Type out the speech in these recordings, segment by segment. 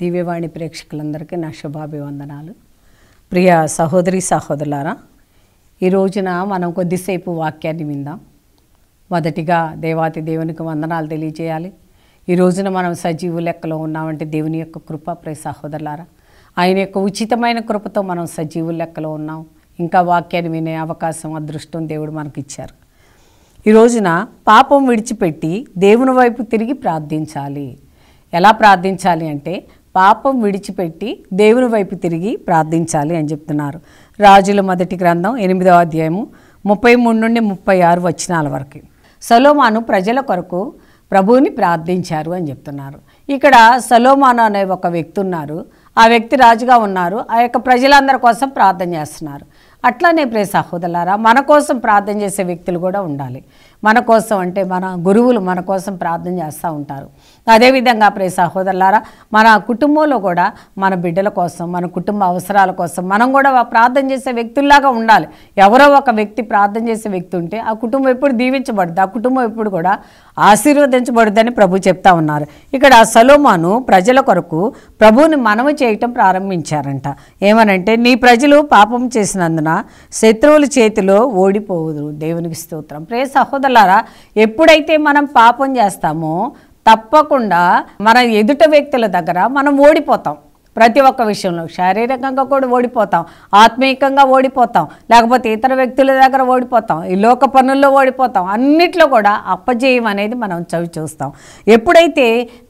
దివ్యవాణి ప్రేక్షకులందరికీ నా శుభాభివందనాలు. ప్రియ సహోదరి సహోదరులారా, ఈ రోజున మనం కొద్దిసేపు వాక్యాన్ని విందాం. మొదటిగా దేవాతి దేవునికి వందనాలు తెలియజేయాలి. ఈ రోజున మనం సజీవు లెక్కలో ఉన్నామంటే దేవుని యొక్క కృప. ప్రియ సహోదరులారా, ఆయన యొక్క ఉచితమైన కృపతో మనం సజీవు లెక్కలో ఉన్నాం. ఇంకా వాక్యాన్ని వినే అవకాశం, అదృష్టం దేవుడు మనకి ఇచ్చారు. ఈ రోజున పాపం విడిచిపెట్టి దేవుని వైపు తిరిగి ప్రార్థించాలి. ఎలా ప్రార్థించాలి అంటే పాపం విడిచిపెట్టి దేవుని వైపు తిరిగి ప్రార్థించాలి అని చెప్తున్నారు. రాజుల మొదటి గ్రంథం 8వ అధ్యాయము 33 నుండి 36 వచనాల వరకు. సొలొమోను ప్రజల కొరకు ప్రభువుని ప్రార్థించారు అని చెప్తున్నారు. ఇక్కడ సొలొమోను అనే ఒక వ్యక్తి ఉన్నారు. ఆ వ్యక్తి రాజుగా ఉన్నారు. ఆ యొక్క ప్రజలందరి కోసం ప్రార్థన చేస్తున్నారు. అట్లానే ప్రియ సహోదరులారా, మన కోసం ప్రార్థన చేసే వ్యక్తులు కూడా ఉండాలి. మన కోసం అంటే మన గురువులు మన కోసం ప్రార్థన చేస్తూ ఉంటారు. అదేవిధంగా ప్రియ సహోదరులారా, మన కుటుంబంలో కూడా మన బిడ్డల కోసం, మన కుటుంబ అవసరాల కోసం మనం కూడా ప్రార్థన చేసే వ్యక్తుల్లాగా ఉండాలి. ఎవరో ఒక వ్యక్తి ప్రార్థన చేసే వ్యక్తి ఉంటే ఆ కుటుంబం ఎప్పుడు దీవించబడుద్ది, ఆ కుటుంబం ఎప్పుడు కూడా ఆశీర్వదించబడుద్దని ప్రభు చెప్తా ఉన్నారు. ఇక్కడ సొలొమోను ప్రజల కొరకు ప్రభువుని మనవి చేయటం ప్రారంభించారంట. ఏమనంటే, నీ ప్రజలు పాపం చేసినందున శత్రువుల చేతిలో ఓడిపోవుదు. దేవునికి స్తోత్రం. ప్రియ సహోదరులారా, ఎప్పుడైతే మనం పాపం చేస్తామో తప్పకుండా మన ఎదుట వ్యక్తుల దగ్గర మనం ఓడిపోతాం. ప్రతి ఒక్క విషయంలో శారీరకంగా కూడా ఓడిపోతాం, ఆత్మీయంగా ఓడిపోతాం, లేకపోతే ఇతర వ్యక్తుల దగ్గర ఓడిపోతాం, ఈ లోక పనుల్లో ఓడిపోతాం. అన్నిట్లో కూడా అపజయం అనేది మనం చవి చూస్తాం. ఎప్పుడైతే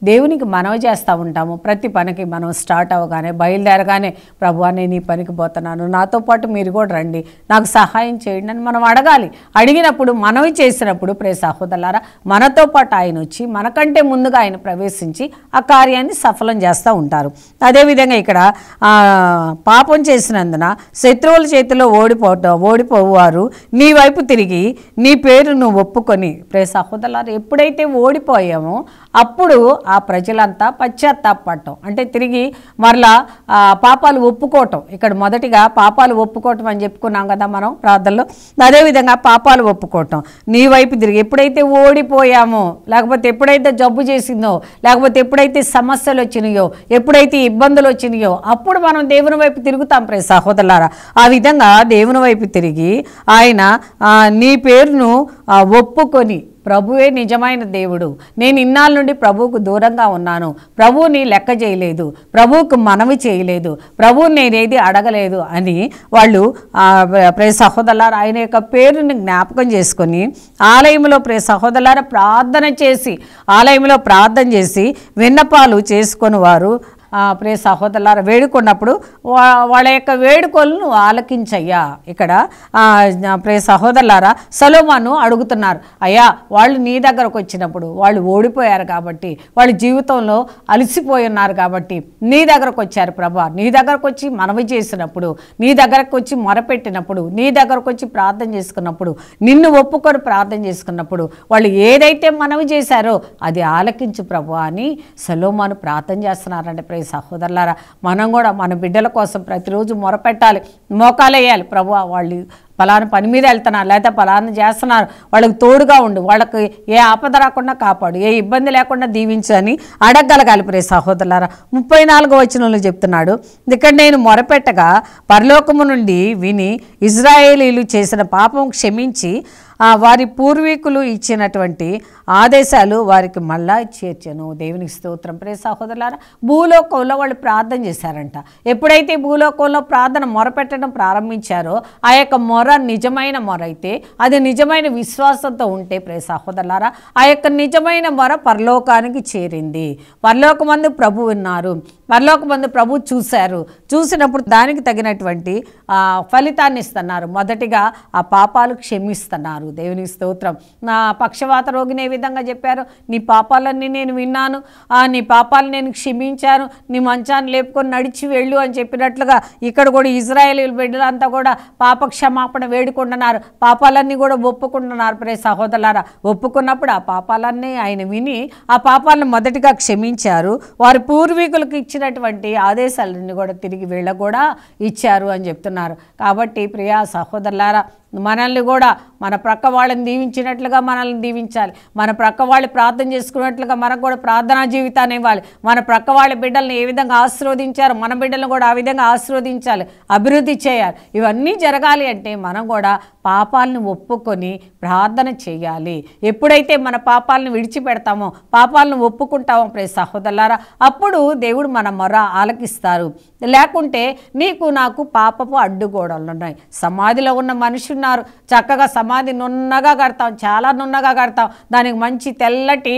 దేవునికి మనవి చేస్తూ ఉంటామో, ప్రతి పనికి మనం స్టార్ట్ అవ్వగానే, బయలుదేరగానే, ప్రభువా నేను ఈ పనికి పోతున్నాను, నాతో పాటు మీరు కూడా రండి, నాకు సహాయం చేయండి అని మనం అడగాలి. అడిగినప్పుడు, మనవి చేసినప్పుడు ప్రియ సహోదరులారా, మనతో పాటు ఆయన వచ్చి మనకంటే ముందుగా ఆయన ప్రవేశించి ఆ కార్యాన్ని సఫలం చేస్తూ ఉంటారు. అదేవిధంగా ఇక్కడ పాపం చేసినందున శత్రువుల చేతిలో ఓడిపోవారు నీ వైపు తిరిగి నీ పేరును ఒప్పుకొని. ప్రియ సహోదరులారా, ఎప్పుడైతే ఓడిపోయామో అప్పుడు ఆ ప్రజలంతా పశ్చాత్తాపడటం అంటే తిరిగి మరలా పాపాలు ఒప్పుకోవటం. ఇక్కడ మొదటిగా పాపాలు ఒప్పుకోవటం అని చెప్పుకున్నాం కదా మనం ప్రార్థనలో. అదేవిధంగా పాపాలు ఒప్పుకోవటం, నీ వైపు తిరిగి. ఎప్పుడైతే ఓడిపోయామో, లేకపోతే ఎప్పుడైతే జబ్బు చేసిందో, లేకపోతే ఎప్పుడైతే సమస్యలు వచ్చినాయో, ఎప్పుడైతే ఇబ్బందులు వచ్చినాయో అప్పుడు మనం దేవుని వైపు తిరుగుతాం. ప్రియ సహోదరులారా, ఆ విధంగా దేవుని వైపు తిరిగి ఆయన నీ పేరును ఒప్పుకొని, ప్రభువే నిజమైన దేవుడు, నేను ఇన్నాళ్ళ నుండి ప్రభువుకు దూరంగా ఉన్నాను, ప్రభువుని లెక్క చేయలేదు, ప్రభువుకు మనవి చేయలేదు, ప్రభువుని నేనేది అడగలేదు అని వాళ్ళు ప్రియ సహోదరులారా ఆయన యొక్క పేరుని జ్ఞాపకం చేసుకొని ఆలయంలో ప్రియ సహోదరులారా ఆలయంలో ప్రార్థన చేసి విన్నపాలు చేసుకొని వారు ప్రియ సహోదరులారా వేడుకున్నప్పుడు వాళ్ళ యొక్క వేడుకలను ఆలకించయ్యా. ఇక్కడ ప్రియ సహోదరులారా సొలొమోను అడుగుతున్నారు, అయ్యా వాళ్ళు నీ దగ్గరకు వచ్చినప్పుడు వాళ్ళు ఓడిపోయారు కాబట్టి, వాళ్ళు జీవితంలో అలసిపోయి ఉన్నారు కాబట్టి నీ దగ్గరకు వచ్చారు ప్రభా. నీ దగ్గరకు వచ్చి మనవి చేసినప్పుడు, నీ దగ్గరకు వచ్చి మొరపెట్టినప్పుడు, నీ దగ్గరకు వచ్చి ప్రార్థన చేసుకున్నప్పుడు, నిన్ను ఒప్పుకొని ప్రార్థన చేసుకున్నప్పుడు వాళ్ళు ఏదైతే మనవి చేశారో అది ఆలకించు ప్రభా అని సొలొమోను ప్రార్థన చేస్తున్నారంటే ప్రియ సహోదరులారా, మనం కూడా మన బిడ్డల కోసం ప్రతిరోజు మొరపెట్టాలి, మోకాలు వేయాలి. ప్రభువా వాళ్ళు పలానా పని మీద వెళ్తున్నారు, లేకపోతే పలానా చేస్తున్నారు, వాళ్ళకి తోడుగా ఉండు, వాళ్ళకి ఏ ఆపద రాకుండా కాపాడు, ఏ ఇబ్బంది లేకుండా దీవించు అని అడగగలగాలి. ప్రియ సహోదరులారా 34వ వచనంలో చెప్తున్నాడు, ఇక్కడ నేను మొరపెట్టగా పరలోకము నుండి విని ఇశ్రాయేలీలు చేసిన పాపం క్షమించి వారి పూర్వీకులు ఇచ్చినటువంటి ఆదేశాలు వారికి మళ్ళా చేర్చను. దేవునికి స్తోత్రం. ప్రియ సహోదరులారా, భూలోకంలో వాళ్ళు ప్రార్థన చేశారంట. ఎప్పుడైతే భూలోకంలో ప్రార్థన మొరపెట్టడం ప్రారంభించారో ఆ యొక్క మొర నిజమైన మొర అయితే, అది నిజమైన విశ్వాసంతో ఉంటే ప్రియ సహోదరులారా ఆ యొక్క నిజమైన మొర పరలోకానికి చేరింది. పరలోకమందు ప్రభు ఉన్నారు, పరలోకమందు ప్రభు చూశారు. చూసినప్పుడు దానికి తగినటువంటి ఫలితాన్ని ఇస్తున్నారు. మొదటిగా ఆ పాపాలు క్షమిస్తున్నారు. దేవునికి స్తోత్రం. నా పక్షవాత రోగిని ఏ విధంగా చెప్పారు, నీ పాపాలన్నీ నేను విన్నాను, నీ పాపాలు నేను క్షమించాను, నీ మంచాన్ని లేపుకొని నడిచి వెళ్ళు అని చెప్పినట్లుగా ఇక్కడ కూడా ఇశ్రాయేలీయుల బిడ్డలంతా కూడా పాప క్షమాపణ వేడుకుంటున్నారు, పాపాలన్నీ కూడా ఒప్పుకుంటున్నారు. ప్రియ సహోదరులారా, ఒప్పుకున్నప్పుడు ఆ పాపాలన్నీ ఆయన విని ఆ పాపాలను మొదటిగా క్షమించారు. వారి పూర్వీకులకు ఇచ్చినటువంటి ఆదేశాలన్నీ కూడా తిరిగి వీళ్ళకు కూడా ఇచ్చారు అని చెప్తున్నారు. కాబట్టి ప్రియ సహోదరులారా, మనల్ని కూడా మన ప్రక్క వాళ్ళని దీవించినట్లుగా మనల్ని దీవించాలి. మన ప్రక్క వాళ్ళు ప్రార్థన చేసుకున్నట్లుగా మనకు కూడా ప్రార్థనా జీవితాన్ని ఇవ్వాలి. మన ప్రక్క వాళ్ళ బిడ్డల్ని ఏ విధంగా ఆశీర్వదించారో మన బిడ్డలను కూడా ఆ విధంగా ఆశీర్వదించాలి, అభివృద్ధి చేయాలి. ఇవన్నీ జరగాలి అంటే మనం కూడా పాపాలను ఒప్పుకొని ప్రార్థన చేయాలి. ఎప్పుడైతే మన పాపాలను విడిచిపెడతామో, పాపాలను ఒప్పుకుంటామో ప్రియ సహోదరులారా, అప్పుడు దేవుడు మన మొర ఆలకిస్తారు. లేకుంటే నీకు నాకు పాపపు అడ్డుగోడలు ఉన్నాయి. సమాధిలో ఉన్న మనిషి ఉన్నారు, చక్కగా సమాధి నున్నగా కడతాం, చాలా నున్నగా కడతాం, దానికి మంచి తెల్లటి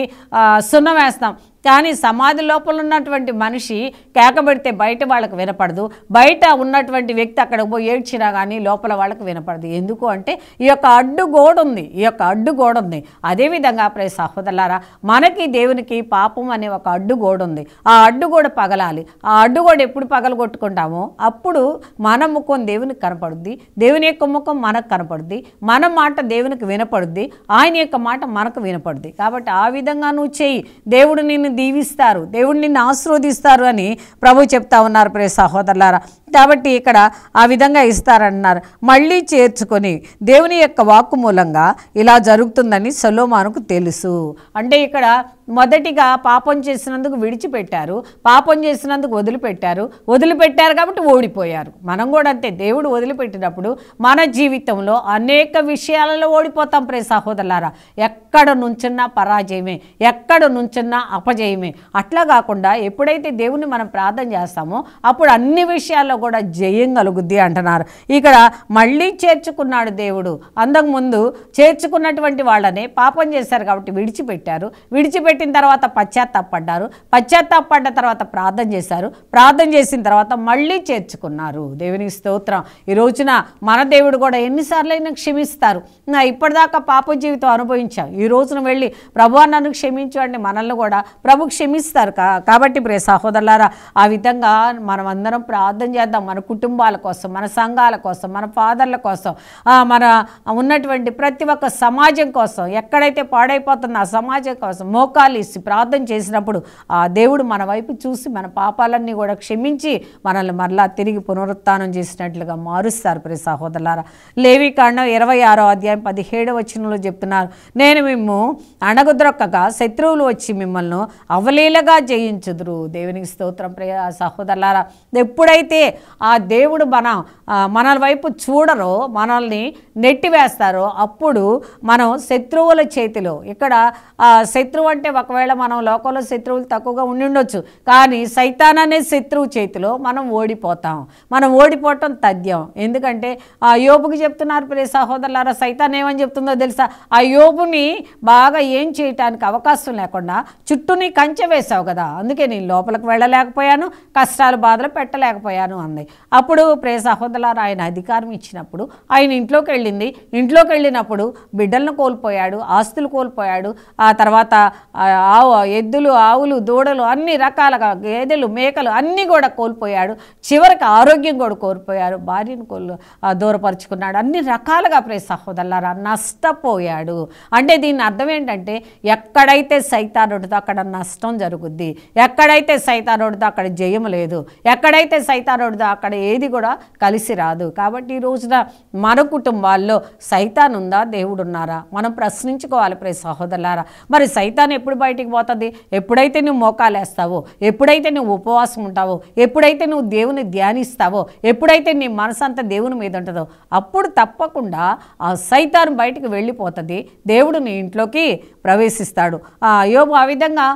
సున్నం వేస్తాం. కానీ సమాధి లోపల ఉన్నటువంటి మనిషి కేకబెడితే బయట వాళ్ళకు వినపడదు, బయట ఉన్నటువంటి వ్యక్తి అక్కడికి పోయి ఏడ్చినా కానీ లోపల వాళ్ళకు వినపడదు. ఎందుకు అంటే ఈ యొక్క అడ్డుగోడ ఉంది. అదేవిధంగా ప్రియ సహోదరులారా, మనకి దేవునికి పాపం అనే ఒక అడ్డుగోడ ఉంది. ఆ అడ్డుగోడ పగలాలి. ఆ అడ్డుగోడ ఎప్పుడు పగలగొట్టుకుంటామో అప్పుడు మన ముఖం దేవునికి కనపడుద్ది, దేవుని యొక్క ముఖం మనకు కనపడుద్ది, మన మాట దేవునికి వినపడుద్ది, ఆయన యొక్క మాట మనకు వినపడుద్ది. కాబట్టి ఆ విధంగా నువ్వు చేయి, దేవుడు నిన్ను దీవిస్తారు, దేవుడు నిన్ను ఆశీర్వదిస్తారు అని ప్రభు చెప్తా ఉన్నారు ప్రియ సహోదరులారా. కాబట్టి ఇక్కడ ఆ విధంగా ఇస్తారన్నారు. మళ్ళీ చేర్చుకొని దేవుని యొక్క వాక్కు మూలంగా ఇలా జరుగుతుందని సొలొమోనుకు తెలుసు. అంటే ఇక్కడ మొదటిగా పాపం చేసినందుకు విడిచిపెట్టారు, పాపం చేసినందుకు వదిలిపెట్టారు కాబట్టి ఓడిపోయారు. మనం కూడా అంతే, దేవుడు వదిలిపెట్టినప్పుడు మన జీవితంలో అనేక విషయాలలో ఓడిపోతాం ప్రియ సహోదరులారా. ఎక్కడ నుంచున్నా పరాజయమే, ఎక్కడ నుంచున్నా అపజయమే. అట్లా కాకుండా ఎప్పుడైతే దేవుని మనం ప్రార్థన చేస్తామో అప్పుడు అన్ని విషయాల్లో కూడా జయం కలుగుద్ది అంటున్నారు. ఇక్కడ మళ్ళీ చేర్చుకున్నాడు దేవుడు. అంతకుముందు చేర్చుకున్నటువంటి వాళ్ళనే పాపం చేశారు కాబట్టి విడిచిపెట్టిన తర్వాత పశ్చాత్తాపడ్డ తర్వాత ప్రార్థన చేసిన తర్వాత మళ్ళీ చేర్చుకున్నారు. దేవునికి స్తోత్రం. ఈ రోజున మన దేవుడు కూడా ఎన్నిసార్లు అయినా క్షమిస్తారు. ఇప్పటిదాకా పాప జీవితం అనుభవించాం, ఈ రోజున వెళ్ళి ప్రభువా నన్ను క్షమించు అంటే మనల్ని కూడా ప్రభు క్షమిస్తారు. కాబట్టి ప్రియ సహోదరులారా, ఆ విధంగా మనం అందరం ప్రార్థన చేద్దాం. మన కుటుంబాల కోసం, మన సంఘాల కోసం, మన ఫాదర్ల కోసం, మన ఉన్నటువంటి ప్రతి ఒక్క సమాజం కోసం, ఎక్కడైతే పాడైపోతుందో ఆ సమాజం కోసం మోకాలు ఇసి ప్రార్థన చేసినప్పుడు ఆ దేవుడు మన వైపు చూసి మన పాపాలన్నీ కూడా క్షమించి మనల్ని మరలా తిరిగి పునరుత్థానం చేసినట్లుగా మారుస్తారు ప్రియ సహోదరులారా. లేవీకాండం 26వ అధ్యాయం 17వ వచనంలో చెప్తున్నారు, నేను మిమ్ము అణగద్రొక్కగా శత్రువులు వచ్చి మిమ్మల్ని అవలీలగా జయించుదురు. దేవునికి స్తోత్రం ప్రియ సహోదరులారా. ఎప్పుడైతే ఆ దేవుడు మన వైపు చూడరో, మనల్ని నెట్టివేస్తారో అప్పుడు మనం శత్రువుల చేతిలో, ఇక్కడ శత్రువు అంటే ఒకవేళ మనం లోకంలో శత్రువులు తక్కువగా ఉండొచ్చు, కానీ సైతాన్ అనే శత్రువు చేతిలో మనం ఓడిపోతాం. మనం ఓడిపోవటం తథ్యం. ఎందుకంటే ఆ యోబుకి చెప్తున్నారు ప్రియ సహోదరులారా, సైతాన్ ఏమని చెప్తుందో తెలుసా? ఆ యోబుని బాగా ఏం చేయటానికి అవకాశం లేకుండా చుట్టూని కంచె వేసావు కదా, అందుకే నేను లోపలికి వెళ్ళలేకపోయాను, కష్టాలు బాధలు పెట్టలేకపోయాను అంది. అప్పుడు ప్రియ సహోదరులారా, ఆయన అధికారం ఇచ్చినప్పుడు ఆయన ఇంట్లోకి వెళ్ళినప్పుడు బిడ్డలను కోల్పోయాడు, ఆస్తులు కోల్పోయాడు, ఆ తర్వాత ఎద్దులు, ఆవులు, దూడలు, అన్ని రకాలుగా గేదెలు, మేకలు అన్నీ కూడా కోల్పోయాడు. చివరికి ఆరోగ్యం కూడా కోల్పోయాడు, భార్యను దూరపరుచుకున్నాడు, అన్ని రకాలుగా ప్రియ సహోదరులారా నష్టపోయాడు. అంటే దీని అర్థం ఏంటంటే ఎక్కడైతే సైతానుడితో అక్కడ నష్టం జరుగుద్ది, ఎక్కడైతే సైతానుడితో అక్కడ జయం లేదు, ఎక్కడైతే సైతానుడితో అక్కడ ఏది కూడా కలిసి రాదు. కాబట్టి ఈ రోజున మన కుటుంబాల్లో సైతాన్ ఉందా, దేవుడు ఉన్నారా? మనం ప్రశ్నించుకోవాలి ప్రియ సహోదరులారా. మరి సైతాన్ ఎప్పుడు బయటికి పోతుంది? ఎప్పుడైతే నువ్వు మోకాలేస్తావో, ఎప్పుడైతే నువ్వు ఉపవాసం ఉంటావో, ఎప్పుడైతే నువ్వు దేవుని ధ్యానిస్తావో, ఎప్పుడైతే నీ మనసు అంతా దేవుని మీద ఉంటుందో అప్పుడు తప్పకుండా ఆ సైతాన్ బయటికి వెళ్ళిపోతుంది, దేవుడు నీ ఇంట్లోకి ప్రవేశిస్తాడు. యోబు ఆ విధంగా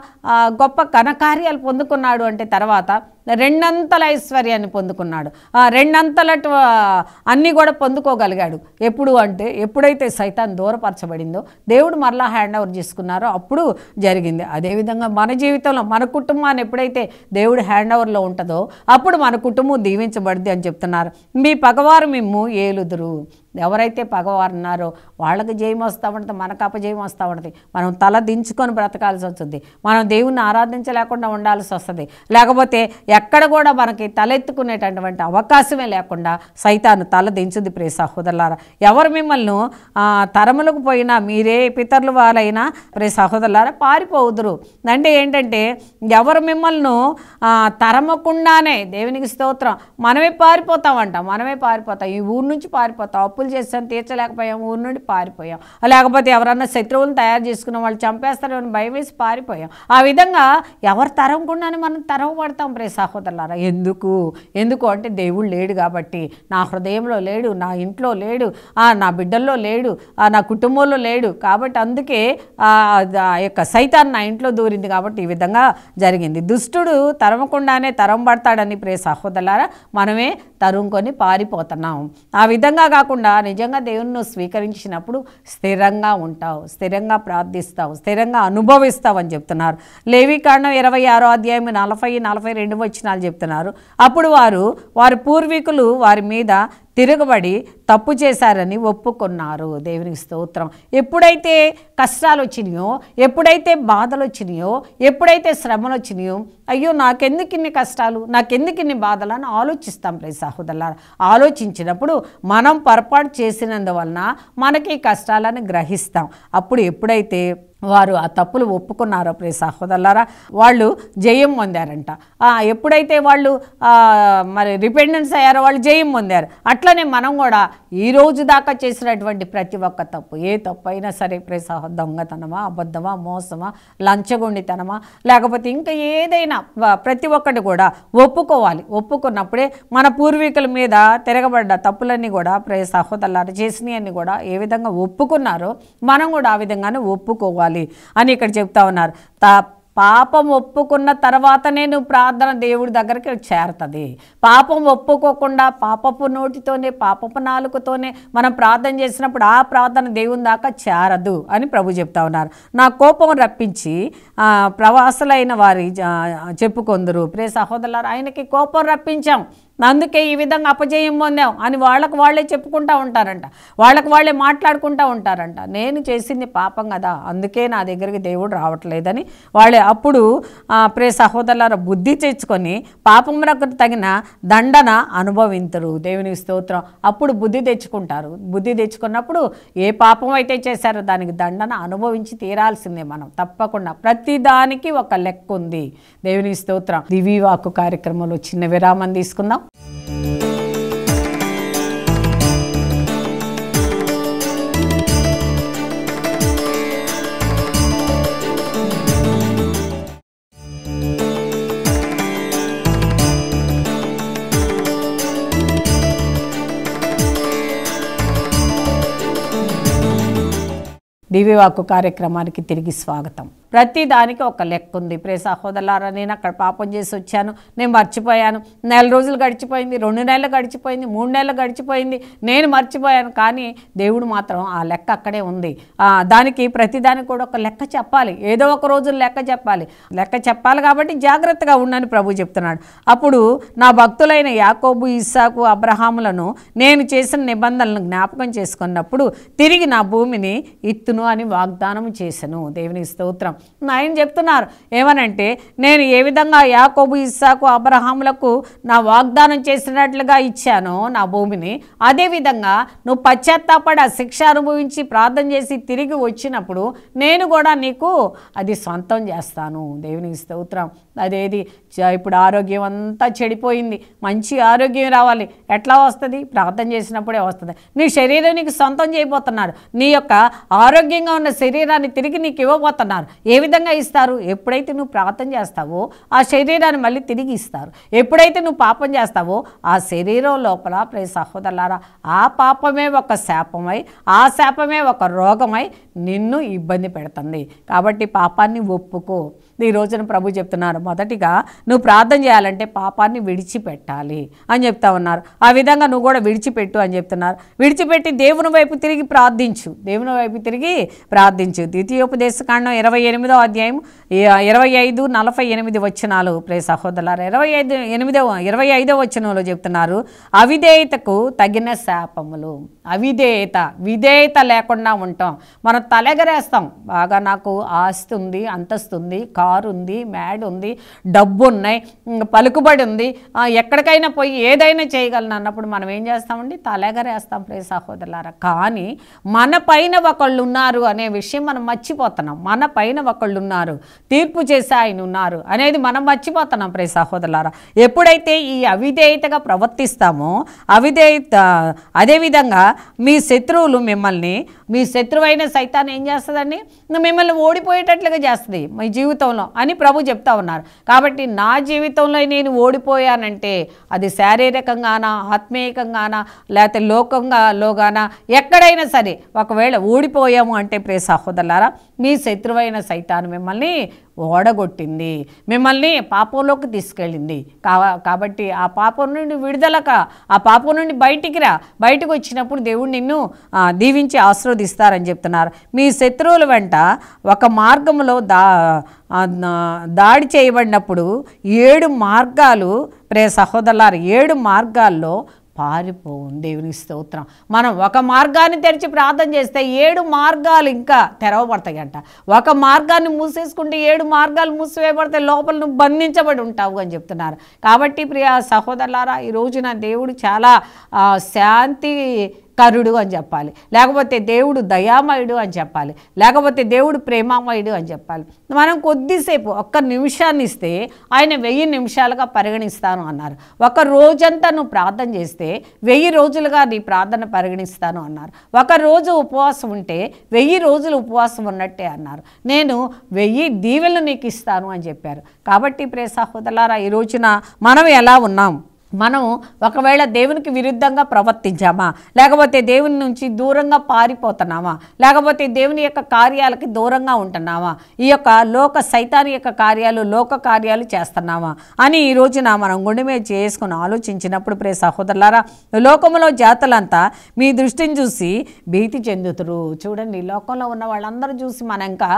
గొప్ప ఘనకార్యాలు పొందుకున్నాడు. అంటే తర్వాత రెండంతల ఐశ్వర్యాన్ని పొందుకున్నాడు, రెండంతలటు అన్నీ కూడా పొందుకోగలిగాడు. ఎప్పుడు అంటే ఎప్పుడైతే సైతాన్ దూరపరచబడిందో, దేవుడు మరలా హ్యాండ్ ఓవర్ చేసుకున్నారో అప్పుడు జరిగింది. అదేవిధంగా మన జీవితంలో మన కుటుంబాన్ని ఎప్పుడైతే దేవుడు హ్యాండ్ ఓవర్లో ఉంటుందో అప్పుడు మన కుటుంబం దీవించబడుద్ది అని చెప్తున్నారు. మీ పగవారు మిమ్ము ఏలుదురు. ఎవరైతే పగవారు ఉన్నారో వాళ్ళకి జయం వస్తూ ఉంటుంది, మనకు అపజయం వస్తూ ఉంటుంది. మనం తల దించుకొని బ్రతకాల్సి వస్తుంది, మనం దేవుణ్ణి ఆరాధించలేకుండా ఉండాల్సి వస్తుంది. లేకపోతే ఎక్కడ కూడా మనకి తలెత్తుకునేటటువంటి అవకాశమే లేకుండా సైతాను తల దించుది ప్రియ సహోదరులారా. ఎవరు మిమ్మల్ని తరములకు పోయినా మీరే పితరులు వాళ్ళైనా ప్రియ సహోదరులారా పారిపోదురు. అంటే ఏంటంటే ఎవరు మిమ్మల్ని తరమకుండానే దేవునికి స్తోత్రం మనమే పారిపోతామంట, మనమే పారిపోతాం, ఈ ఊరు నుంచి పారిపోతాం, అప్పులు చేస్తాం తీర్చలేకపోయాం ఊరు నుండి పారిపోయాం, లేకపోతే ఎవరన్నా శత్రువులను తయారు చేసుకున్న వాళ్ళు చంపేస్తారని భయం వేసి పారిపోయాం. ఆ విధంగా ఎవరు తరమకుండానే మనం తరవబడతాం ప్రియ సహోదరులారా. ఎందుకు అంటే దేవుడు లేడు కాబట్టి, నా హృదయంలో లేడు, నా ఇంట్లో లేడు, నా బిడ్డల్లో లేడు, నా కుటుంబంలో లేడు కాబట్టి అందుకే ఆ యొక్క సైతాన్ నా ఇంట్లో దూరింది కాబట్టి ఈ విధంగా జరిగింది. దుష్టుడు తరమకుండానే తరంబడతాడని ప్రియ సహోదరులారా మనమే తరుముకొని పారిపోతున్నాం. ఆ విధంగా కాకుండా నిజంగా దేవుణ్ణి స్వీకరించినప్పుడు స్థిరంగా ఉంటావు, స్థిరంగా ప్రార్థిస్తావు, స్థిరంగా అనుభవిస్తావు అని చెప్తున్నారు. లేవికాండం 26వ అధ్యాయం 40-42 వచనాలు చెప్తున్నారు. అప్పుడు వారి పూర్వీకులు వారి మీద తిరగబడి తప్పు చేశారని ఒప్పుకున్నారు. దేవునికి స్తోత్రం. ఎప్పుడైతే కష్టాలు వచ్చినాయో, ఎప్పుడైతే బాధలు వచ్చినాయో, ఎప్పుడైతే శ్రమలు వచ్చినాయో, అయ్యో నాకెందుకు ఇన్ని కష్టాలు, నాకెందుకు ఇన్ని బాధలు అని ఆలోచిస్తాం ప్రియ సహోదరులారా. ఆలోచించినప్పుడు మనం పొరపాటు చేసినందువలన మనకి కష్టాలను గ్రహిస్తాం. అప్పుడు ఎప్పుడైతే వారు ఆ తప్పులు ఒప్పుకున్నారో ప్రియ సహోదరులారా వాళ్ళు జయం పొందారంట. ఎప్పుడైతే వాళ్ళు మరి రిపెండెన్స్ అయ్యారో వాళ్ళు జయం పొందారు. అట్లనే మనం కూడా ఈ రోజు దాకా చేసినటువంటి ప్రతి ఒక్క తప్పు, ఏ తప్పు అయినా సరే ప్రియ సహోదరులారా, దొంగతనమా, అబద్ధమా, మోసమా, లంచగొండితనమా, లేకపోతే ఇంకా ఏదైనా ప్రతి ఒక్కటి కూడా ఒప్పుకోవాలి. ఒప్పుకున్నప్పుడే మన పూర్వీకుల మీద తిరగబడ్డ తప్పులన్నీ కూడా ప్రియ సహోదరులారా చేసినవన్నీ కూడా ఏ విధంగా ఒప్పుకున్నారో మనం కూడా ఆ విధంగానే ఒప్పుకోవాలి అని ఇక్కడ చెప్తా ఉన్నారు. పాపం ఒప్పుకున్న తర్వాతనే నువ్వు ప్రార్థన దేవుడి దగ్గరికి చేరుతుంది. పాపం ఒప్పుకోకుండా పాపపు నోటితోనే పాపపు నాలుకతోనే మనం ప్రార్థన చేసినప్పుడు ఆ ప్రార్థన దేవుని దాకా చేరదు అని ప్రభు చెప్తా ఉన్నారు. నా కోపం రప్పించి ప్రవాసులైన వారి చెప్పుకొందరు ప్రియ సహోదరులారా ఆయనకి కోపం రప్పించాం, అందుకే ఈ విధంగా అపజయం పొందాం అని వాళ్ళకు వాళ్ళే చెప్పుకుంటూ ఉంటారంట, వాళ్ళకు వాళ్ళే మాట్లాడుకుంటూ ఉంటారంట. నేను చేసింది పాపం కదా అందుకే నా దగ్గరికి దేవుడు రావట్లేదని వాళ్ళే అప్పుడు ప్రియ సహోదరులారా బుద్ధి తెచ్చుకొని పాపములకు తగిన దండన అనుభవించరు. దేవునికి స్తోత్రం. అప్పుడు బుద్ధి తెచ్చుకుంటారు. బుద్ధి తెచ్చుకున్నప్పుడు ఏ పాపం అయితే చేశారో దానికి దండన అనుభవించి తీరాల్సిందే. మనం తప్పకుండా ప్రతి దానికి ఒక లెక్క ఉంది. దేవునికి స్తోత్రం. దివ్యవాక్కు కార్యక్రమంలో చిన్న విరామం తీసుకుందాం. దివ్యవాక్కు కార్యక్రమానికి తిరిగి స్వాగతం. ప్రతి దానికి ఒక లెక్క ఉంది ప్రియ సహోదరులారా. నేను అక్కడ పాపం చేసి వచ్చాను, నేను మర్చిపోయాను, 4 రోజులు గడిచిపోయింది, 2 నెలలు గడిచిపోయింది, 3 నెలలు గడిచిపోయింది, నేను మర్చిపోయాను. కానీ దేవుడు మాత్రం ఆ లెక్క అక్కడే ఉంది. దానికి ప్రతిదానికి కూడా ఒక లెక్క చెప్పాలి. ఏదో ఒక రోజు లెక్క చెప్పాలి కాబట్టి జాగ్రత్తగా ఉండని ప్రభు చెప్తున్నాడు. అప్పుడు నా భక్తులైన యాకోబు, ఇస్సాకు, అబ్రహాములను నేను చేసిన నిబంధనలను జ్ఞాపకం చేసుకున్నప్పుడు తిరిగి నా భూమిని ఇత్తును అని వాగ్దానం చేశాను. దేవునికి స్తోత్రం. ఆయన చెప్తున్నారు ఏమనంటే నేను ఏ విధంగా యాకోబు, ఇస్సాకు, అబ్రహాములకు నా వాగ్దానం చేసినట్లుగా ఇచ్చానో నా భూమిని, అదేవిధంగా నువ్వు పశ్చాత్తాపడి ఆ శిక్ష అనుభవించి ప్రార్థన చేసి తిరిగి వచ్చినప్పుడు నేను కూడా నీకు అది సొంతం చేస్తాను. దేవునికి స్తోత్రం. అదేది ఇప్పుడు ఆరోగ్యం అంతా చెడిపోయింది, మంచి ఆరోగ్యం రావాలి. ఎట్లా వస్తుంది? ప్రార్థన చేసినప్పుడే వస్తుంది. నీ శరీరం నీకు సొంతం చేయబోతున్నారు. నీ యొక్క ఆరోగ్యంగా ఉన్న శరీరాన్ని తిరిగి నీకు ఇవ్వబోతున్నారు. ఏ విధంగా ఇస్తారు? ఎప్పుడైతే నువ్వు ప్రార్థన చేస్తావో ఆ శరీరాన్ని మళ్ళీ తిరిగి ఇస్తారు. ఎప్పుడైతే నువ్వు పాపం చేస్తావో ఆ శరీరం లోపల ప్రియ సహోదరులారా ఆ పాపమే ఒక శాపమై, ఆ శాపమే ఒక రోగమై నిన్ను ఇబ్బంది పెడుతుంది. కాబట్టి పాపాన్ని ఒప్పుకో. ఈ రోజున ప్రభు చెప్తున్నారు, మొదటిగా నువ్వు ప్రార్థన చేయాలంటే పాపాన్ని విడిచిపెట్టాలి అని చెప్తా ఉన్నారు. ఆ విధంగా నువ్వు కూడా విడిచిపెట్టు అని చెప్తున్నారు. విడిచిపెట్టి దేవుని వైపు తిరిగి ప్రార్థించు. దేవుని వైపు తిరిగి ప్రార్థించు. ద్వితీయోపదేశకాండం 28వ అధ్యాయం 25-48 వచనాలు ప్రియ సహోదరులారా. 25వ వచనంలో చెప్తున్నారు, అవిధేయతకు తగిన శాపములు. విధేయత లేకుండా ఉంటాం. మనం తలెగరేస్తాం, బాగా నాకు ఆస్తి ఉంది, అంతస్తు ఉంది, కారు ఉంది, మ్యాడ్ ఉంది, డబ్బు ఉన్నాయి, పలుకుబడి ఉంది, ఎక్కడికైనా పోయి ఏదైనా చేయగలను అన్నప్పుడు మనం ఏం చేస్తామండి? తలెగరేస్తాం ప్రియ సహోదరులారా. కానీ మన పైన ఒకళ్ళు ఉన్నారు అనే విషయం మనం మర్చిపోతున్నాం. మన పైన ఒకళ్ళు ఉన్నారు, తీర్పు చేసే ఆయన ఉన్నారు అనేది మనం మర్చిపోతున్నాం ప్రియ సహోదరులారా. ఎప్పుడైతే ఈ అవిధేయతగా ప్రవర్తిస్తామో, అదేవిధంగా మీ శత్రువులు మీ శత్రువైన సైతాన్ని ఏం చేస్తుందండి? మిమ్మల్ని ఓడిపోయేటట్లుగా చేస్తుంది మీ జీవితంలో అని ప్రభు చెప్తా ఉన్నారు. కాబట్టి నా జీవితంలో నేను ఓడిపోయానంటే అది శారీరకంగానా, ఆత్మీయంగానా, లేకపోతే లోగానా, ఎక్కడైనా సరే ఒకవేళ ఓడిపోయాము అంటే ప్రియ సహోదరులారా, మీ శత్రువైన సైతాను మిమ్మల్ని ఓడగొట్టింది, మిమ్మల్ని పాపంలోకి తీసుకెళ్ళింది. కాబట్టి ఆ పాపం నుండి ఆ పాపం నుండి బయటకు వచ్చినప్పుడు దేవుడు నిన్ను దీవించి ఆశీర్వదిస్తారని చెప్తున్నారు. మీ శత్రువుల వెంట ఒక మార్గంలో దాడి చేయబడినప్పుడు 7 మార్గాలు ప్రియ సహోదరులారా, 7 మార్గాల్లో పారిపోవు. దేవునికి స్తోత్రం. మనం ఒక మార్గాన్ని తెరిచి ప్రార్థన చేస్తే 7 మార్గాలు ఇంకా తెరవబడతాయంట. ఒక మార్గాన్ని మూసేసుకుంటే 7 మార్గాలు మూసివేయబడతాయి, లోపల నువ్వు బంధించబడి ఉంటావు అని చెప్తున్నారు. కాబట్టి ప్రియ సహోదరులారా, ఈ రోజున దేవుడు చాలా శాంతి కరుడు అని చెప్పాలి, లేకపోతే దేవుడు దయామయుడు అని చెప్పాలి, లేకపోతే దేవుడు ప్రేమామయుడు అని చెప్పాలి. మనం కొద్దిసేపు ఒక్క నిమిషాన్ని ఇస్తే ఆయన 1000 నిమిషాలుగా పరిగణిస్తాను అన్నారు. ఒక రోజంతా నువ్వు ప్రార్థన చేస్తే 1000 రోజులుగా నీ ప్రార్థన పరిగణిస్తాను అన్నారు. ఒక రోజు ఉపవాసం ఉంటే 1000 రోజులు ఉపవాసం ఉన్నట్టే అన్నారు. నేను 1000 దీవెనలు నీకు ఇస్తాను అని చెప్పారు. కాబట్టి ప్రియ సహోదరులారా, ఈ రోజున మనం ఎలా ఉన్నాం? మనం ఒకవేళ దేవునికి విరుద్ధంగా ప్రవర్తించామా, లేకపోతే దేవుని నుంచి దూరంగా పారిపోతున్నామా, లేకపోతే దేవుని యొక్క కార్యాలకి దూరంగా ఉంటున్నామా, ఈ యొక్క సైతాని యొక్క లోక కార్యాలు చేస్తున్నామా అని ఈ రోజున మనం గుండె మీద చేసుకుని ఆలోచించినప్పుడు ప్రియ సహోదరులారా, లోకంలో జాతులంతా మీ దృష్టిని చూసి భీతి చెందుతురు. చూడండి, లోకంలో ఉన్న వాళ్ళందరూ చూసి మనం ఇంకా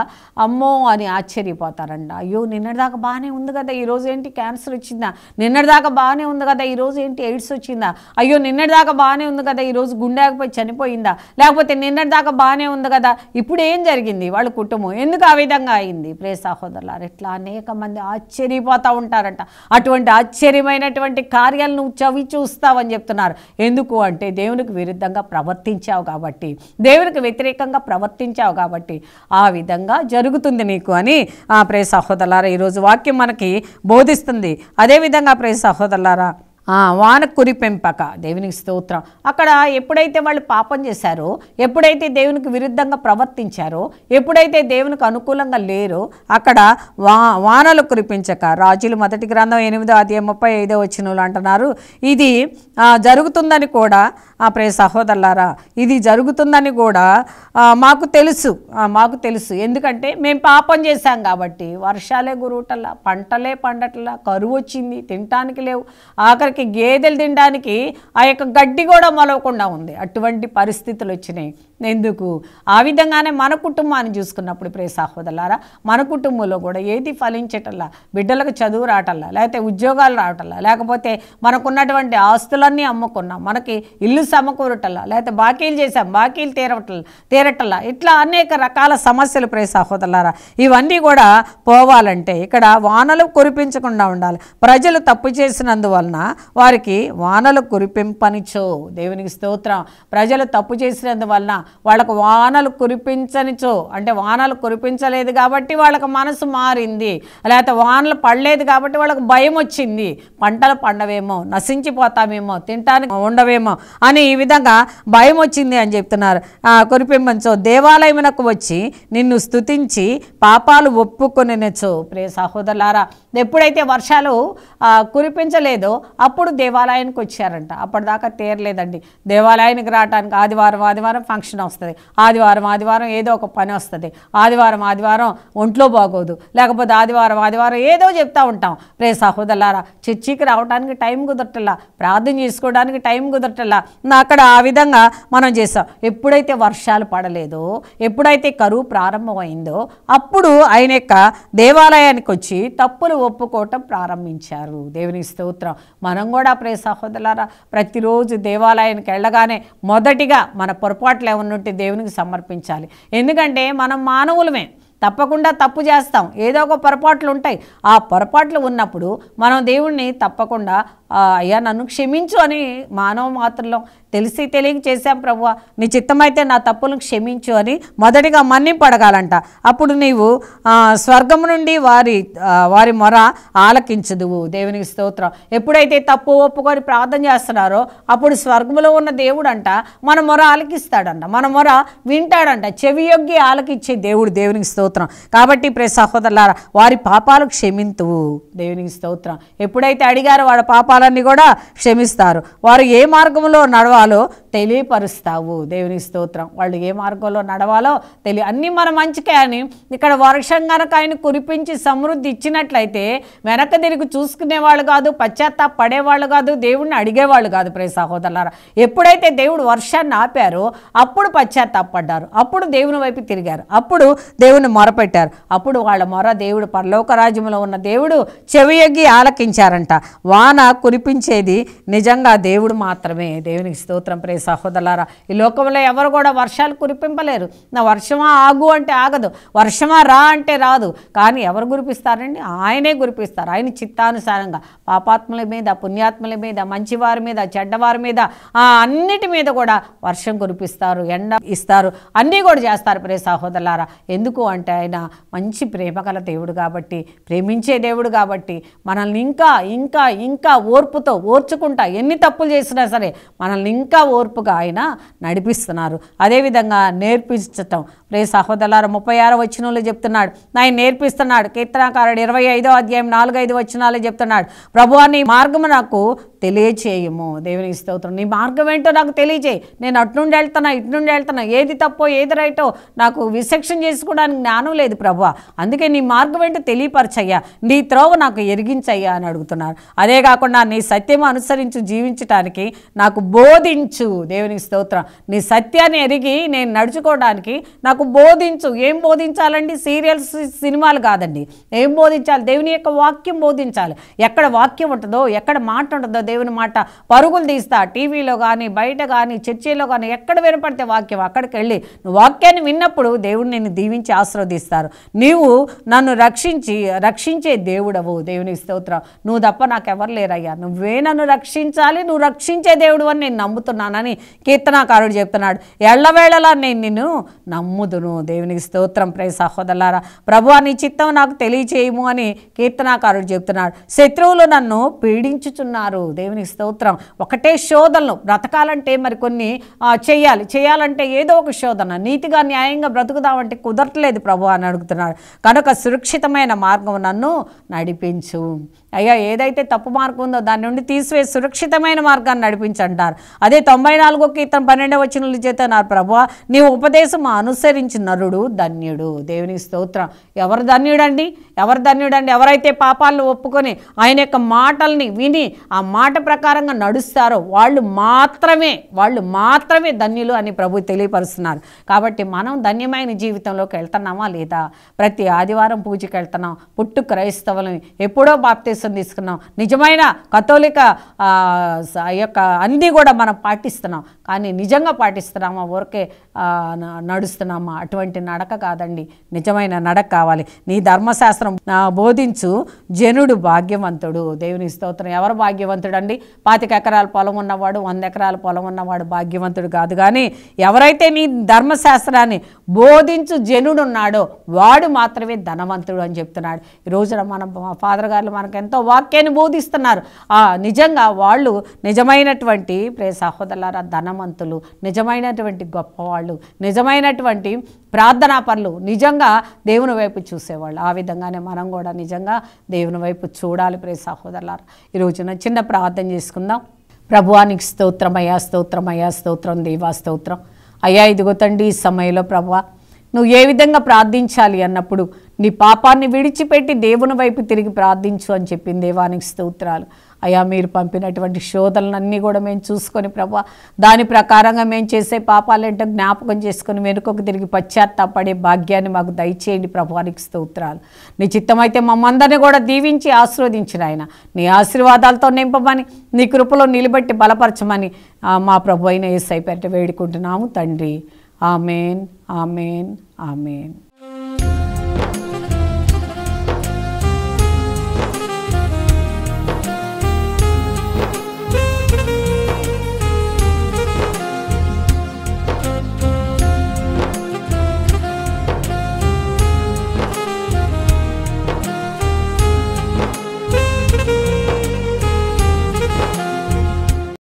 అమ్మో అని ఆశ్చర్యపోతారంట. అయ్యో, నిన్నటిదాకా బాగానే ఉంది కదా, ఈరోజు ఏంటి క్యాన్సర్ వచ్చిందా? నిన్నటిదాకా బాగానే ఉంది కదా, ఈరోజు ఏంటి ఎయిడ్స్ వచ్చిందా? అయ్యో, నిన్నటిదాకా బాగానే ఉంది కదా, ఈరోజు గుండెపోయి చనిపోయిందా? లేకపోతే నిన్నటిదాకా బాగానే ఉంది కదా, ఇప్పుడు ఏం జరిగింది వాళ్ళ కుటుంబం, ఎందుకు ఆ విధంగా అయింది? ప్రియ సహోదరులారా, ఇట్లా అనేక మంది ఆశ్చర్యపోతూ ఉంటారంట. అటువంటి ఆశ్చర్యమైనటువంటి కార్యాలను నువ్వు చవి చూస్తావని చెప్తున్నారు. ఎందుకు అంటే దేవునికి విరుద్ధంగా ప్రవర్తించావు కాబట్టి, దేవునికి వ్యతిరేకంగా ప్రవర్తించావు కాబట్టి ఆ విధంగా జరుగుతుంది నీకు అని ప్రియ సహోదరులారా ఈరోజు వాక్యం మనకి బోధిస్తుంది. అదేవిధంగా ప్రియ సహోదరులారా, వాన కురిపెంపక, దేవునికి స్తోత్రం. అక్కడ ఎప్పుడైతే వాళ్ళు పాపం చేశారో, ఎప్పుడైతే దేవునికి విరుద్ధంగా ప్రవర్తించారో, ఎప్పుడైతే దేవునికి అనుకూలంగా లేరో అక్కడ వానలు కురిపించక, రాజులు మొదటి గ్రంథం 8వ అధ్యాయం 35వ వచనంలో అంటున్నారు, ఇది జరుగుతుందని కూడా ప్రియ సహోదరులారా, ఇది జరుగుతుందని కూడా మాకు తెలుసు. ఎందుకంటే మేము పాపం చేశాం కాబట్టి వర్షాలే గురుటల్లా, పంటలే పండట్లా, కరువు వచ్చింది, తినటానికి లేవు, ఆఖరికి గేదెలు తినడానికి ఆ యొక్క గడ్డి కూడా మొలవకుండా ఉంది. అటువంటి పరిస్థితులు వచ్చినాయి. ఎందుకు? ఆ విధంగానే మన కుటుంబాన్ని చూసుకున్నప్పుడు ప్రియ సహోదరులారా, మన కుటుంబంలో కూడా ఏది ఫలించటల్లా, బిడ్డలకు చదువు రావటల్లా, లేకపోతే ఉద్యోగాలు రావటల్లా, లేకపోతే మనకున్నటువంటి ఆస్తులన్నీ అమ్ముకున్నాం, మనకి ఇల్లు సమకూరటల్లా, లేకపోతే బాకీలు చేసాం, బాకీలు తీరటల్లా, ఇట్లా అనేక రకాల సమస్యలు ప్రియ సహోదరులారా. ఇవన్నీ కూడా పోవాలంటే ఇక్కడ వానలు కురిపించకుండా ఉండాలి. ప్రజలు తప్పు చేసినందువలన వారికి వానలు కురిపింపనిచో, దేవునికి స్తోత్రం. ప్రజలు తప్పు చేసినందువలన వాళ్ళకు వానలు కురిపించనిచో, అంటే వానలు కురిపించలేదు కాబట్టి వాళ్ళకి మనసు మారింది, లేకపోతే వానలు పడలేదు కాబట్టి వాళ్ళకు భయం వచ్చింది, పంటలు పండవేమో, నశించిపోతామేమో, తినటానికి ఉండవేమో అని ఈ విధంగా భయం వచ్చింది అని చెప్తున్నారు. కురిపింపనిచో, దేవాలయమునకు వచ్చి నిన్ను స్తుతించి పాపాలు ఒప్పుకొనినచో. ప్రియ సహోదరులారా, ఎప్పుడైతే వర్షాలు కురిపించలేదో అప్పుడు దేవాలయానికి వచ్చారంట. అప్పటిదాకా తీరలేదండి. దేవాలయానికి రావడానికి ఆదివారం ఫంక్షన్ వస్తుంది, ఆదివారం ఏదో ఒక పని వస్తుంది, ఆదివారం ఒంట్లో బాగోదు, లేకపోతే ఆదివారం ఏదో చెప్తూ ఉంటాం. ప్రే సహోదరులారా, చర్చికి రావడానికి టైం కుదరటల్లా, ప్రార్థన చేసుకోవడానికి టైం కుదరటల్లా. అక్కడ ఆ విధంగా మనం చేస్తాం. ఎప్పుడైతే వర్షాలు పడలేదో, ఎప్పుడైతే కరువు ప్రారంభమైందో అప్పుడు ఆయన యొక్క దేవాలయానికి వచ్చి తప్పులు ఒప్పుకోవటం ప్రారంభించారు. దేవునికి స్తోత్రం. మనం కూడా ప్రియ సహోదరులారా ప్రతిరోజు దేవాలయానికి వెళ్ళగానే మొదటిగా మన పొరపాట్లు ఏమన్నా ఉంటే దేవునికి సమర్పించాలి. ఎందుకంటే మనం మానవులమే, తప్పకుండా తప్పు చేస్తాం, ఏదో ఒక పొరపాట్లు ఉంటాయి. ఆ పొరపాట్లు ఉన్నప్పుడు మనం దేవుణ్ణి తప్పకుండా అయ్యా నన్ను క్షమించు అని మానవ మాత్రలో తెలిసి తెలియక చేశాం ప్రభువా, నీ చిత్తమైతే నా తప్పులను క్షమించు అని మొదటిగా మన్నింపడగాలంట. అప్పుడు నీవు స్వర్గం నుండి వారి మొర ఆలకించదువు. దేవునికి స్తోత్రం. ఎప్పుడైతే తప్పు ఒప్పుకొని ప్రార్థన చేస్తున్నారో అప్పుడు స్వర్గంలో ఉన్న దేవుడు అంట మన మొర ఆలకిస్తాడంట, మన మొర వింటాడంట. చెవి యొగ్గి ఆలకిచ్చే దేవుడు. దేవునికి స్తోత్రం. కాబట్టి ప్రియ సహోదరులారా వారి పాపాలు క్షమింతువు. దేవునికి స్తోత్రం. ఎప్పుడైతే అడిగారో వాడి పాపాలన్నీ కూడా క్షమిస్తారు. వారు ఏ మార్గంలో నడవాలో తెలియపరుస్తావు. దేవునికి స్తోత్రం. వాళ్ళు ఏ మార్గంలో నడవాలో అన్నీ మన మంచికే అని ఇక్కడ వర్షం కనుక ఆయన కురిపించి సమృద్ధి ఇచ్చినట్లయితే వెనక తిరిగి చూసుకునేవాళ్ళు కాదు, పశ్చాత్తాప పడేవాళ్ళు కాదు, దేవుణ్ణి అడిగేవాళ్ళు కాదు. ప్రియ సహోదరులారా ఎప్పుడైతే దేవుడు వర్షాన్ని ఆపారో అప్పుడు పశ్చాత్తాపడ్డారు, అప్పుడు దేవుని వైపు తిరిగారు, అప్పుడు దేవుని మొరపెట్టారు. అప్పుడు వాళ్ళ మొర దేవుడు పరలోక రాజ్యంలో ఉన్న దేవుడు చెవియొగ్గి ఆలకించారంట. వాన కురిపించేది నిజంగా దేవుడు మాత్రమే. దేవునికి స్తోత్రం. ప్రియ సహోదరులారా ఈ లోకంలో ఎవరు కూడా వర్షాలు కురిపింపలేరు. నా వర్షమా ఆగు అంటే ఆగదు, వర్షమా రా అంటే రాదు. కానీ ఎవరు కురిపిస్తారండి? ఆయనే కురిపిస్తారు. ఆయన చిత్తానుసారంగా పాపాత్ముల మీద, పుణ్యాత్ముల మీద, మంచివారి మీద, చెడ్డవారి మీద, అన్నిటి మీద కూడా వర్షం కురిపిస్తారు, ఎండ ఇస్తారు, అన్నీ కూడా చేస్తారు. ప్రియ సహోదరులారా ఎందుకు అంటే ఆయన మంచి ప్రేమ గల దేవుడు కాబట్టి, ప్రేమించే దేవుడు కాబట్టి మనల్ని ఇంకా ఇంకా ఇంకా ఓర్పుతో ఓర్చుకుంటా ఎన్ని తప్పులు చేసినా సరే మనల్ని ఇంకా ఓర్పుగా ఆయన నడిపిస్తున్నారు. అదేవిధంగా నేర్పించటం. ప్రియ సహోదరులారా 36వ వచనంలో చెప్తున్నాడు, ఆయన నేర్పిస్తున్నాడు. కీర్తనకారుడు 25వ అధ్యాయం 4-5 వచనాలు చెప్తున్నాడు, ప్రభువా నీ మార్గము నాకు తెలియచేయము. దేవునికి స్తోత్రం. నీ మార్గం ఏంటో నాకు తెలియచేయి. నేను అటు నుండి వెళ్తున్నా, ఇటు నుండి వెళ్తున్నా, ఏది తప్పో ఏది రైటో నాకు విచక్షణ చేసుకోవడానికి జ్ఞానం లేదు ప్రభువా, అందుకే నీ మార్గం ఏంటో తెలియపరచయ్యా, నీ త్రోవ నాకు ఎరిగించయ్యా అని అడుగుతున్నారు. అదే కాకుండా నీ సత్యం అనుసరించి జీవించటానికి నాకు బోధించు. దేవునికి స్తోత్రం. నీ సత్యాన్ని ఎరిగి నేను నడుచుకోవడానికి నాకు బోధించు. ఏం బోధించాలండి? సీరియల్స్ సినిమాలు కాదండి. ఏం బోధించాలి? దేవుని యొక్క వాక్యం బోధించాలి. ఎక్కడ వాక్యం ఉంటుందో, ఎక్కడ మాట ఉంటుందో దేవుని మాట పరుగులు తీస్తా. టీవీలో కానీ, బయట కానీ, చర్చిలో కానీ ఎక్కడ వినపడితే వాక్యం అక్కడికి వెళ్ళి నువ్వు వాక్యాన్ని విన్నప్పుడు దేవుడు నిన్ను దీవించి ఆశీర్వదిస్తారు. నీవు నన్ను రక్షించే దేవుడవు. దేవునికి స్తోత్రం. నువ్వు తప్ప నాకెవరు లేరయ్యా, నువ్వే నన్ను రక్షించాలి, నువ్వు రక్షించే దేవుడు అని నేను నమ్ముతున్నానని కీర్తనాకారుడు చెప్తున్నాడు. ఎల్లవేళలా నేను నిన్ను నమ్ముదును. దేవునికి స్తోత్రం. ప్రియ సహోదరులారా ప్రభువా నీ చిత్తం నాకు తెలియచేయము అని కీర్తనాకారుడు చెప్తున్నాడు. శత్రువులు నన్ను పీడించుచున్నారు. దేవునికి స్తోత్రం. ఒకటే శోధనలు. బ్రతకాలంటే మరి కొన్ని చేయాలంటే ఏదో ఒక శోధన. నీతిగా న్యాయంగా బ్రతుకుదామంటే కుదరట్లేదు ప్రభు అని అడుగుతున్నాడు. కనుక సురక్షితమైన మార్గం నన్ను నడిపించు అయ్యా. ఏదైతే తప్పు మార్గం ఉందో దాని నుండి తీసివేసి సురక్షితమైన మార్గాన్ని నడిపించంటారు. అదే 94వ కీర్తన 12వ వచనంలో చెప్తున్నారు, ప్రభువా నీ ఉపదేశం అనుసరించి నరుడు ధన్యుడు. దేవునికి స్తోత్రం. ఎవరు ధన్యుడండి? ఎవరైతే పాపాలను ఒప్పుకొని ఆయన యొక్క మాటల్ని విని ఆ మాట ప్రకారంగా నడుస్తారో వాళ్ళు మాత్రమే ధన్యులు అని ప్రభు తెలియపరుస్తున్నారు. కాబట్టి మనం ధన్యమైన జీవితంలోకి వెళ్తున్నామా లేదా? ప్రతి ఆదివారం పూజకి వెళ్తున్నాం, పుట్టు క్రైస్తవులని ఎప్పుడో బాప్తీసం తీసుకున్నాం, నిజమైన కథోలిక యొక్క అన్నీ కూడా మనం పాటిస్తున్నాం. కానీ నిజంగా పాటిస్తున్నామా? ఊరికే నడుస్తున్నామా? అటువంటి నడక కాదండి, నిజమైన నడక కావాలి. నీ ధర్మశాస్త్రం బోధించు జనుడు భాగ్యవంతుడు. దేవుని స్తోత్రం. ఎవరు భాగ్యవంతుడు అండి? 25 ఎకరాల పొలం ఉన్నవాడు, 100 ఎకరాల పొలం ఉన్నవాడు భాగ్యవంతుడు కాదు. కానీ ఎవరైతే నీ ధర్మశాస్త్రాన్ని బోధించు జనుడు ఉన్నాడో వాడు మాత్రమే ధనవంతుడు అని చెప్తున్నాడు. ఈ రోజున మన ఫాదర్ గారు మనకు ఎంతో వాక్యాన్ని బోధిస్తున్నారు. నిజంగా వాళ్ళు నిజమైనటువంటి ప్రియ సహోదరులారా ధనవంతులు, నిజమైనటువంటి గొప్పవాళ్ళు, నిజమైనటువంటి ప్రార్థనా పనులు నిజంగా దేవుని వైపు చూసేవాళ్ళు. ఆ విధంగానే మనం కూడా నిజంగా దేవుని వైపు చూడాలి. ప్రియ సహోదరులారా, ఈ రోజున చిన్న ప్రార్థన చేసుకుందాం. ప్రభువానికి స్తోత్రం అయ్యా, స్తోత్రం అయ్యా, స్తోత్రం దేవా, స్తోత్రం అయ్యా. ఇదిగో తండ్రి, ఈ సమయంలో ప్రభువా నువ్వు ఏ విధంగా ప్రార్థించాలి అన్నప్పుడు నీ పాపాన్ని విడిచిపెట్టి దేవుని వైపు తిరిగి ప్రార్థించు అని చెప్పింది. దేవానికి స్తోత్రాలు అయ్యా. మీరు పంపినటువంటి శోధనలన్నీ కూడా మేము చూసుకొని ప్రభువా దాని ప్రకారంగా మేము చేసే పాపాలేంటో జ్ఞాపకం చేసుకొని వెనుకకు తిరిగి పశ్చాత్తాపడే భాగ్యాన్ని మాకు దయచేయండి. ప్రభువానికి స్తోత్రాలు. నీ చిత్తమైతే మమ్మందరినీ కూడా దీవించి ఆశీర్వదించిన ఆయన నీ ఆశీర్వాదాలతో నింపమని, నీ కృపలో నిలబెట్టి బలపరచమని మా ప్రభు అయిన యేసయ్య పేరిట వేడుకుంటున్నాము తండ్రి. Amen, amen, amen.